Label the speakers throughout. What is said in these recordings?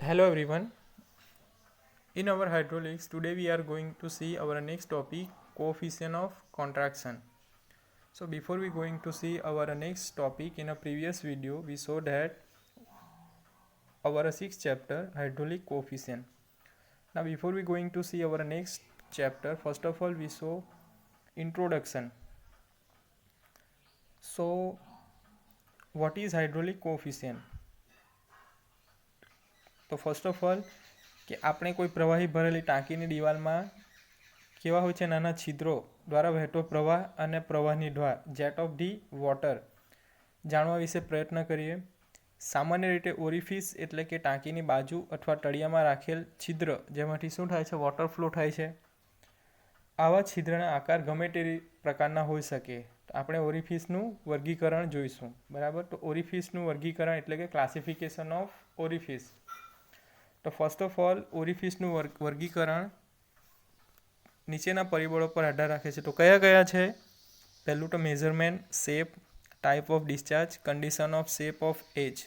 Speaker 1: Hello everyone. In our hydraulics, today we are going to see our next topic, coefficient of contraction. So before we going to see our next topic, in a previous video we saw that our sixth chapter, hydraulic coefficient. Now before we going to see our next chapter, first of all we saw introduction. So what is hydraulic coefficient? તો first of all કે આપણે કોઈ પ્રવાહી ભરેલી ટાંકીની દિવાલમાં કેવા હોય છે નાના છિદ્રો દ્વારા વહેતો પ્રવાહ અને પ્રવાહની ધાર જેટ ઓફ ધી વોટર જાણવા વિશે પ્રયત્ન કરીએ. સામાન્ય રીતે ઓરિફિસ એટલે કે ટાંકીની બાજુ અથવા તળિયામાં રાખેલ છિદ્ર જેમાંથી શું થાય છે વોટર ફ્લો થાય છે. આવા છિદ્રના આકાર ગમે તે પ્રકારના હોઈ શકે. આપણે ઓરિફિસનું વર્ગીકરણ જોઈશું. બરાબર, તો ઓરિફિસનું વર્ગીકરણ એટલે કે ક્લાસિફિકેશન ઓફ ઓરિફિસ. તો ફર્સ્ટ ઓફ ઓલ ઓરિફિસનું વર્ગીકરણ નીચેના પરિબળો પર આધાર રાખે છે. તો કયા કયા છે? પહેલું તો measurement, shape, type of discharge, condition of shape of edge.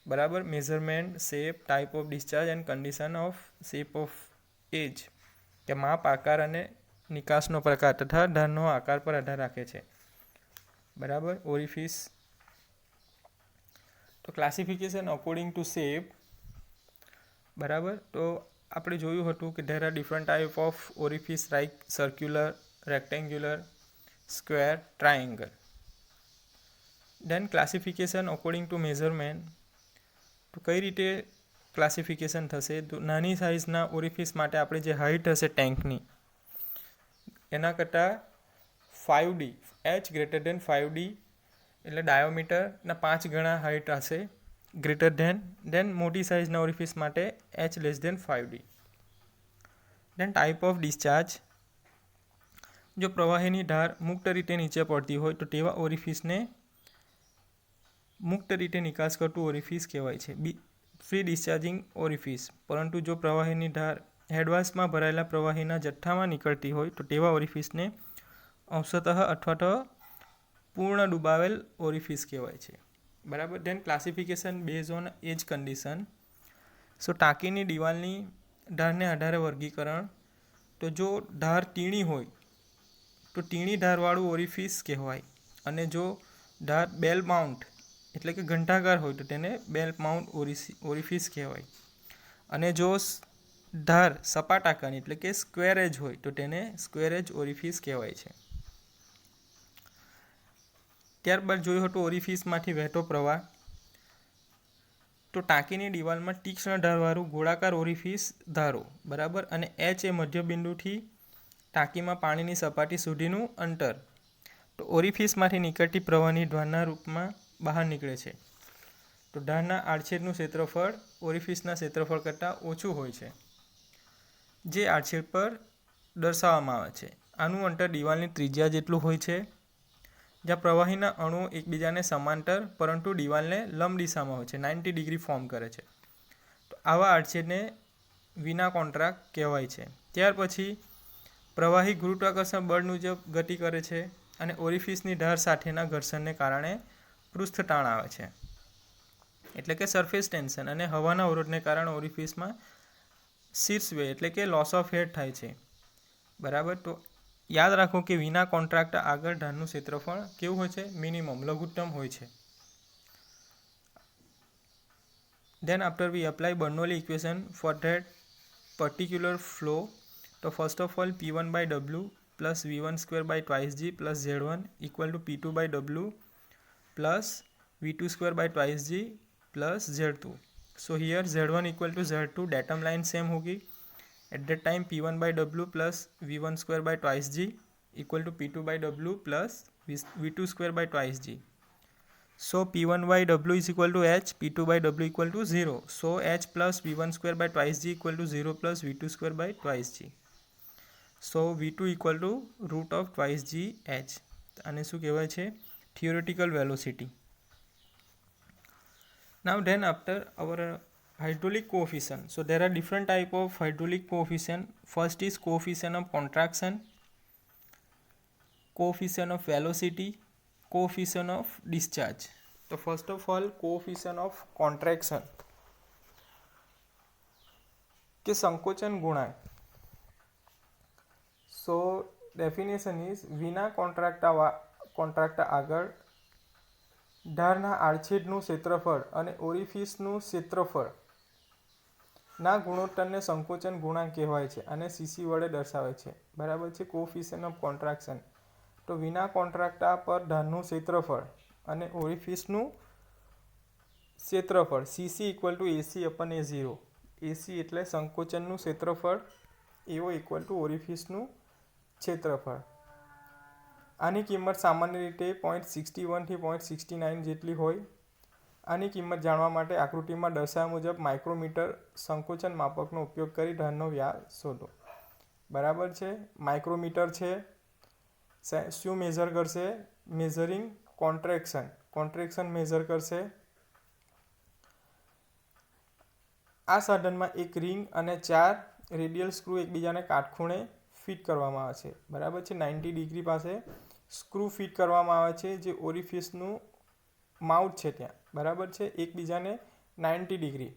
Speaker 1: બરાબર, measurement, shape, type of discharge and condition of shape of edge કે માપ, આકાર અને નિકાસનો પ્રકાર તથા ધારનો આકાર પર આધાર રાખે છે. બરાબર, ઓરિફિસ. તો ક્લાસિફિકેશન અકોર્ડિંગ ટુ શેપ. બરાબર, તો આપણે જોયું હતું કે there are different type of orifice like circular, rectangular, square, triangle. Then classification according to measurement. તો કઈ રીતે ક્લાસિફિકેશન થશે? તો નાની સાઇઝના ઓરિફિસ માટે આપણે જે હાઇટ હશે ટેન્કની એના કરતાં 5D H greater than 5D એટલે ડાયોમીટરના 5 ગણા હાઇટ હશે ગ્રેટર દેન મોટી સાઇઝના ઓરિફિસ માટે H less than 5D. Then type of discharge. જો પ્રવાહીની ધાર મુક્ત રીતે નીચે પડતી હોય તો તેવા ઓરિફિસને મુક્ત રીતે નિકાસ કરતું ઓરિફિસ કહેવાય છે, ફ્રી ડિસ્ચાર્જિંગ ઓરિફિસ. પરંતુ જો પ્રવાહીની ધાર હેડવાસમાં ભરાયેલા પ્રવાહીના જથ્થામાં નીકળતી હોય તો તેવા ઓરિફિસને અંશતઃ અથવા તો પૂર્ણ ડૂબાવેલ ઓરિફિસ કહેવાય છે. બરાબર. Then classification base on edge condition. So ટાંકીની દિવાલની ધારને આધારે વર્ગીકરણ. તો જો ધાર તીણી હોય તો તીણી ધારવાળું ઓરિફિસ કહેવાય, અને જો ધાર બેલ માઉન્ટ એટલે કે ઘંટાકાર હોય તો તેને બેલ માઉન્ટ ઓરિફિસ કહેવાય, અને જો ધાર સપાટ આકારની એટલે કે સ્ક્વેર એજ હોય તો તેને સ્ક્વેર એજ ઓરિફિસ કહેવાય છે. ત્યારબાદ જોયું હતું ઓરિફિસમાંથી વહેતો પ્રવાહ. તો ટાંકીની દિવાલમાં તીક્ષ્ણ ધારવાળું ગોળાકાર ઓરિફિસ ધારો. બરાબર, અને એચ એ મધ્યબિંદુથી ટાંકીમાં પાણીની સપાટી સુધીનું અંતર. તો ઓરિફિસમાંથી નીકળતી પ્રવાહની ધારના રૂપમાં બહાર નીકળે છે. તો ધારના આડછેદનું ક્ષેત્રફળ ઓરિફિસના ક્ષેત્રફળ કરતાં ઓછું હોય છે, જે આડછેદ પર દર્શાવવામાં આવે છે. આનું અંતર દિવાલની ત્રિજ્યા જેટલું હોય છે. જ્યાં પ્રવાહીના અણુઓ એકબીજાને સમાંતર પરંતુ દિવાલને લંબ દિશામાં હોય છે, 90 ડિગ્રી ફોર્મ કરે છે. તો આવા આડછેદને વિના કોન્ટ્રાક્ટ કહેવાય છે. ત્યાર પછી પ્રવાહી ગુરુત્વાકર્ષણ બળ મુજબ ગતિ કરે છે અને ઓરિફિસની ધાર સાથેના ઘર્ષણને કારણે પૃષ્ઠ તાણ આવે છે, એટલે કે સરફેસ ટેન્શન, અને હવાના અવરોધને કારણે ઓરિફિસમાં શીર્ષ વે એટલે કે લોસ ઓફ હેડ થાય છે. બરાબર, તો યાદ રાખો કે વિના કોન્ટ્રાક્ટ આગળ ધારનું ક્ષેત્રફળ કેવું હોય છે? મિનિમમ, લઘુત્તમ હોય છે. Then after we apply Bernoulli equation for that particular flow, તો first of all P1 by W plus V1 square by twice G plus Z1 equal to P2 by W plus V2 square by twice G plus Z2. So here Z1 equal to Z2, datum line same होगी. At that time P1 by W plus V1 square by twice G equal to P2 by W plus V2 square by twice G. So P1 by W is equal to H, P2 by W equal to 0. So H plus V1 square by twice G equal to 0 plus V2 square by twice G. So V2 equal to root of twice G H. અને શું કહેવાય છે? Theoretical velocity. Now then after our hydraulic coefficient. So there are different type of hydraulic coefficient. First is coefficient of contraction, coefficient of velocity, coefficient of discharge. So first of all coefficient of contraction. કે સંકોચન ગુણાંક. સો definition is વિના કોન્ટ્રાક્ટા આગળ ધારના આડછેદનું ક્ષેત્રફળ અને ઓરિફિસનું ક્ષેત્રફળ ના ગુણોત્તરને સંકોચન ગુણાંક કહેવાય છે અને સીસી વડે દર્શાવે છે. બરાબર છે. Coefficient of contraction. તો વિના કોન્ટ્રાક્ટા પર ધારનું ક્ષેત્રફળ અને ઓરિફિસનું ક્ષેત્રફળ CC equal to AC upon A0. AC એટલે સંકોચનનું ક્ષેત્રફળ, એઓ ઇક્વલ ટુ ઓરિફિસનું ક્ષેત્રફળ. આની કિંમત સામાન્ય રીતે 0.61 થી 0.69 જેટલી હોય. આની કિંમત જાણવા માટે આકૃતિમાં દર્શાવ્યા મુજબ માઇક્રોમીટર સંકોચન માપકનો ઉપયોગ કરી ધારનો વ્યાસ શોધો. બરાબર છે. માઇક્રોમીટર છે, શું મેઝર કરશે? મેઝરિંગ કોન્ટ્રેક્શન મેઝર કરશે. આ સાધનમાં એક રિંગ અને 4 રેડિયલ સ્ક્રૂ એકબીજાને કાટખૂણે ફિટ કરવામાં આવે છે. બરાબર છે. 90 ડિગ્રી પાસે સ્ક્રૂ ફિટ કરવામાં આવે છે જે ઓરિફિસનું માઉથ છે ત્યાં. બરાબર છે. એકબીજાને 90 ડિગ્રી,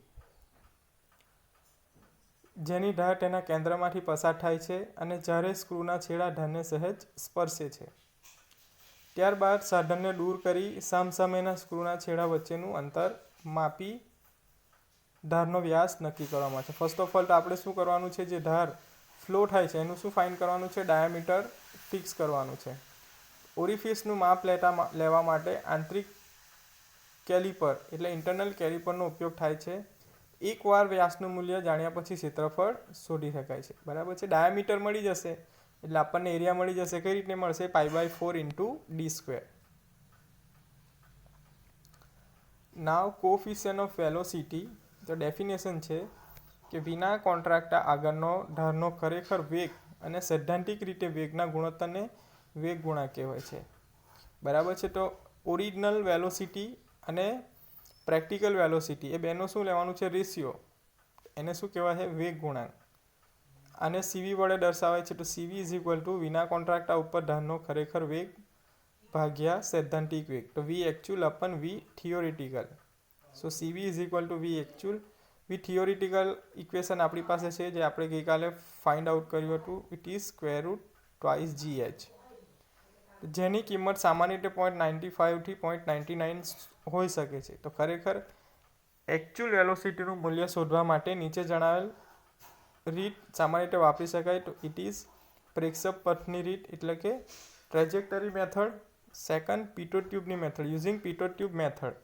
Speaker 1: જેની ધાર તેના કેન્દ્રમાંથી પસાર થાય છે અને જ્યારે સ્ક્રૂના છેડા ધારને સહેજ સ્પર્શે છે. ત્યારબાદ સાધનને દૂર કરી સામસામેના સ્ક્રૂના છેડા વચ્ચેનું અંતર માપી ધારનો વ્યાસ નક્કી કરવામાં છે. ફર્સ્ટ ઓફ ઓલ તો આપણે શું કરવાનું છે? જે ધાર ફ્લો થાય છે એનું શું ફાઇન્ડ કરવાનું છે? ડાયામીટર ફિક્સ કરવાનું છે. ઓરિફિસનું માપ લેવા માટે આંતરિક કેલિપર એટલે ઇન્ટરનલ કેલિપરનો ઉપયોગ થાય છે. એકવાર વ્યાસનું મૂલ્ય જાણ્યા પછી ક્ષેત્રફળ શોધી શકાય છે. બરાબર છે. ડાયામીટર મળી જશે એટલે આપણને એરિયા મળી જશે. કઈ રીતે મળશે? π/4 × d². Now coefficient of velocity. તો ડેફિનેશન છે કે વિના કોન્ટ્રાક્ટા આગળનો ધારનો ખરેખર વેગ અને સૈદ્ધાંતિક રીતે વેગના ગુણોત્તરને વેગ ગુણાંક કહેવાય છે. બરાબર છે. તો ઓરિજિનલ વેલોસિટી અને પ્રેક્ટિકલ વેલોસિટી એ બેનો શું લેવાનું છે? રેશિયો. એને શું કહેવાય છે? વેગ ગુણાંક. આને સીવી વડે દર્શાવાય છે. તો સીવી ઇઝ ઇક્વલ ટુ વિના કોન્ટ્રાક્ટા ઉપર ધારનો ખરેખર વેગ ભાગ્યા સૈદ્ધાંતિક વેગ. તો V actual upon V theoretical. So CV is equal to V actual. V theoretical equation આપણી પાસે છે જે આપણે ગઈકાલે ફાઇન્ડ આઉટ કર્યું હતું. ઇટ ઇઝ √2 GH, જેની કિંમત સામાન્ય રીતે 0.95 થી 0.99 હોઈ શકે છે. તો ખરેખર એકચ્યુઅલ વેલોસિટીનું મૂલ્ય શોધવા માટે નીચે જણાવેલ રીત સામાન્ય રીતે વાપરી શકાય. તો ઇટ ઇઝ પ્રેક્ષક પથની રીત એટલે કે ટ્રેજેક્ટરી મેથડ. સેકન્ડ, પિટોટ્યુબની મેથડ. Using pitot tube method